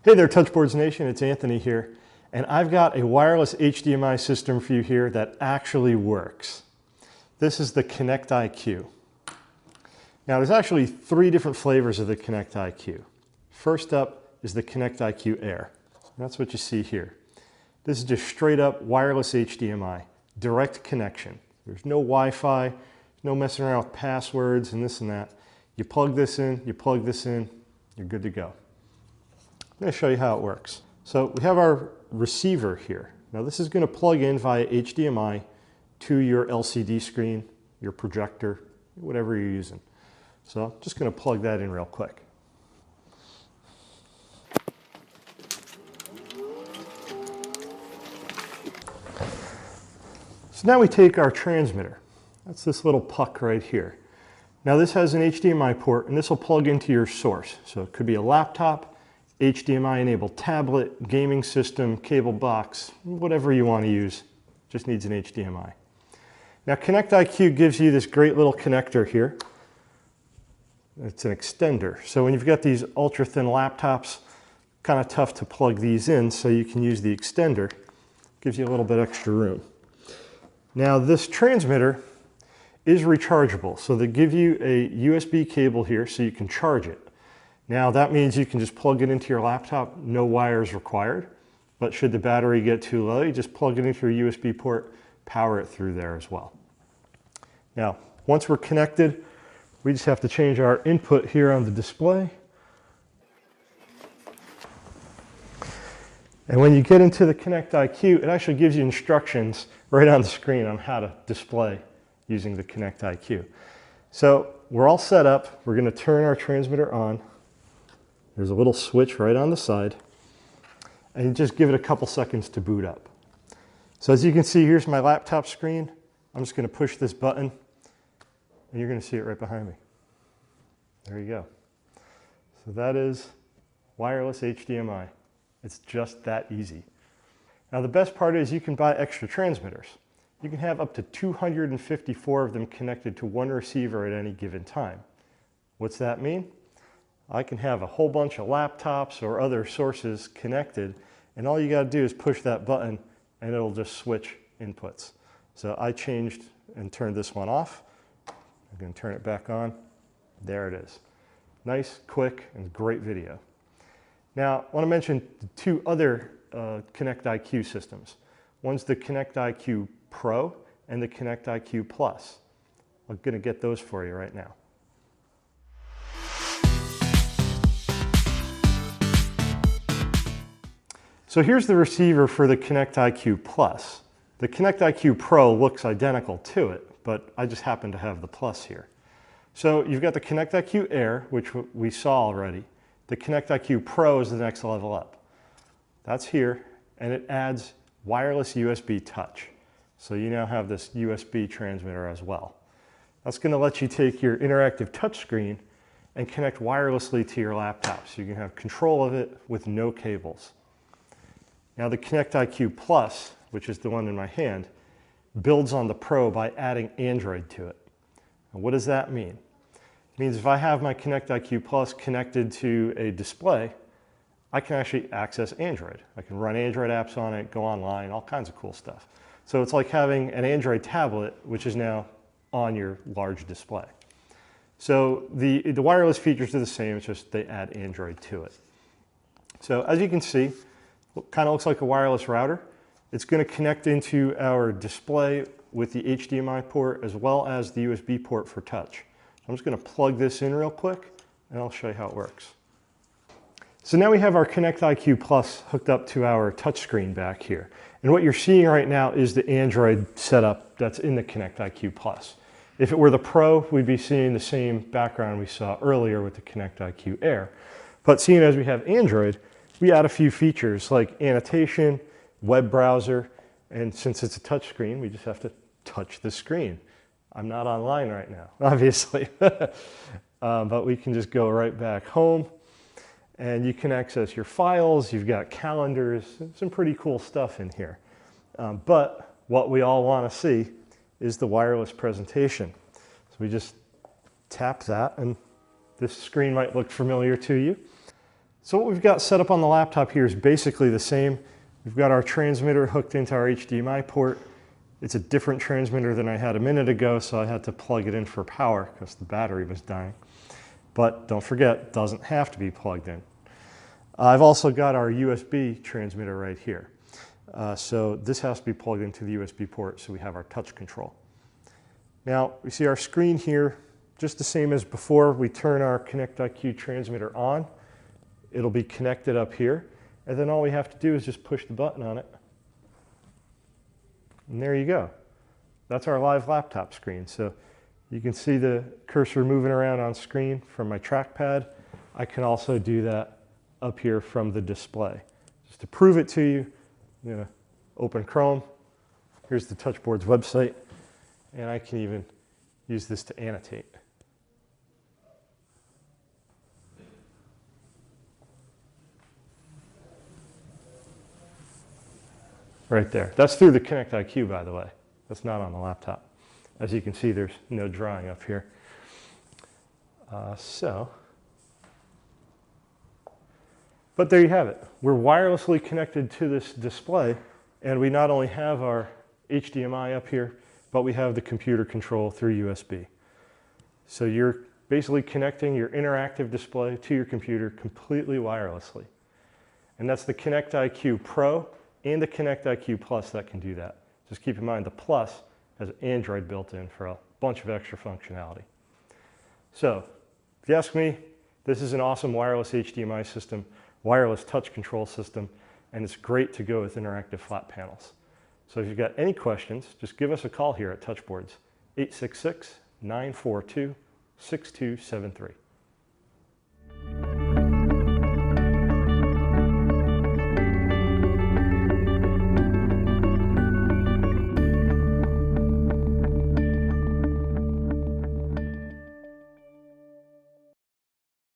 Hey there, Touchboards Nation, it's Anthony here, and I've got a wireless HDMI system for you here that actually works. This is the Kinect IQ. Now there's actually three different flavors of the Kinect IQ. First up is the Kinect IQ Air. That's what you see here. This is just straight up wireless HDMI, direct connection. There's no Wi-Fi, no messing around with passwords and this and that. You plug this in, you're good to go. I'm going to show you how it works. So we have our receiver here. Now this is going to plug in via HDMI to your LCD screen, your projector, whatever you're using. So I'm just going to plug that in real quick. So now we take our transmitter. That's this little puck right here. Now this has an HDMI port and this will plug into your source. So it could be a laptop, HDMI enabled tablet, gaming system, cable box, whatever you want to use, just needs an HDMI. Now Kinect IQ gives you this great little connector here. It's an extender. So when you've got these ultra thin laptops, kind of tough to plug these in, so you can use the extender. Gives you a little bit extra room. Now this transmitter is rechargeable, so they give you a USB cable here so you can charge it. Now that means you can just plug it into your laptop, no wires required, but should the battery get too low, you just plug it into your USB port, power it through there as well. Now, once we're connected, we just have to change our input here on the display. And when you get into the Kinect IQ, it actually gives you instructions right on the screen on how to display using the Kinect IQ. So we're all set up. We're going to turn our transmitter on. There's a little switch right on the side, and you just give it a couple seconds to boot up. So as you can see, here's my laptop screen. I'm just going to push this button, and you're going to see it right behind me. There you go. So that is wireless HDMI. It's just that easy. Now the best part is you can buy extra transmitters. You can have up to 254 of them connected to one receiver at any given time. What's that mean? I can have a whole bunch of laptops or other sources connected, and all you got to do is push that button and it'll just switch inputs. So I changed and turned this one off. I'm going to turn it back on. There it is. Nice, quick, and great video. Now, I want to mention the two other Kinect IQ systems. One's the Kinect Iq Pro and the Kinect Iq Plus. I'm going to get those for you right now. So here's the receiver for the Kinect IQ Plus. The Kinect IQ Pro looks identical to it, but I just happen to have the Plus here. So you've got the Kinect IQ Air, which we saw already. The Kinect IQ Pro is the next level up. That's here, and it adds wireless USB touch. So you now have this USB transmitter as well. That's going to let you take your interactive touchscreen and connect wirelessly to your laptop, so you can have control of it with no cables. Now the Kinect IQ Plus, which is the one in my hand, builds on the Pro by adding Android to it. And what does that mean? It means if I have my Kinect IQ Plus connected to a display, I can actually access Android. I can run Android apps on it, go online, all kinds of cool stuff. So it's like having an Android tablet, which is now on your large display. So the wireless features are the same, it's just they add Android to it. So as you can see, it kind of looks like a wireless router. It's going to connect into our display with the HDMI port as well as the USB port for touch. I'm just going to plug this in real quick and I'll show you how it works. So now we have our Kinect IQ Plus hooked up to our touchscreen back here. And what you're seeing right now is the Android setup that's in the Kinect IQ Plus. If it were the Pro, we'd be seeing the same background we saw earlier with the Kinect IQ Air. But seeing as we have Android, we add a few features like annotation, web browser, and since it's a touch screen, we just have to touch the screen. I'm not online right now, obviously, but we can just go right back home and you can access your files. You've got calendars, some pretty cool stuff in here. But what we all want to see is the wireless presentation. So we just tap that and this screen might look familiar to you. So what we've got set up on the laptop here is basically the same. We've got our transmitter hooked into our HDMI port. It's a different transmitter than I had a minute ago, so I had to plug it in for power because the battery was dying. But don't forget, it doesn't have to be plugged in. I've also got our USB transmitter right here. So this has to be plugged into the USB port so we have our touch control. Now, we see our screen here, just the same as before. We turn our KinectIQ transmitter on. It'll be connected up here. And then all we have to do is just push the button on it. And there you go. That's our live laptop screen. So you can see the cursor moving around on screen from my trackpad. I can also do that up here from the display. Just to prove it to you, I'm going to open Chrome. Here's the Touchboard's website. And I can even use this to annotate. Right there. That's through the KinectIQ, by the way. That's not on the laptop. As you can see, there's no drawing up here. But there you have it. We're wirelessly connected to this display, and we not only have our HDMI up here, but we have the computer control through USB. So you're basically connecting your interactive display to your computer completely wirelessly. And that's the Kinect Iq Pro and the Kinect Iq Plus that can do that. Just keep in mind the Plus has Android built in for a bunch of extra functionality. So, if you ask me, this is an awesome wireless HDMI system, wireless touch control system, and it's great to go with interactive flat panels. So if you've got any questions, just give us a call here at Touchboards, 866-942-6273.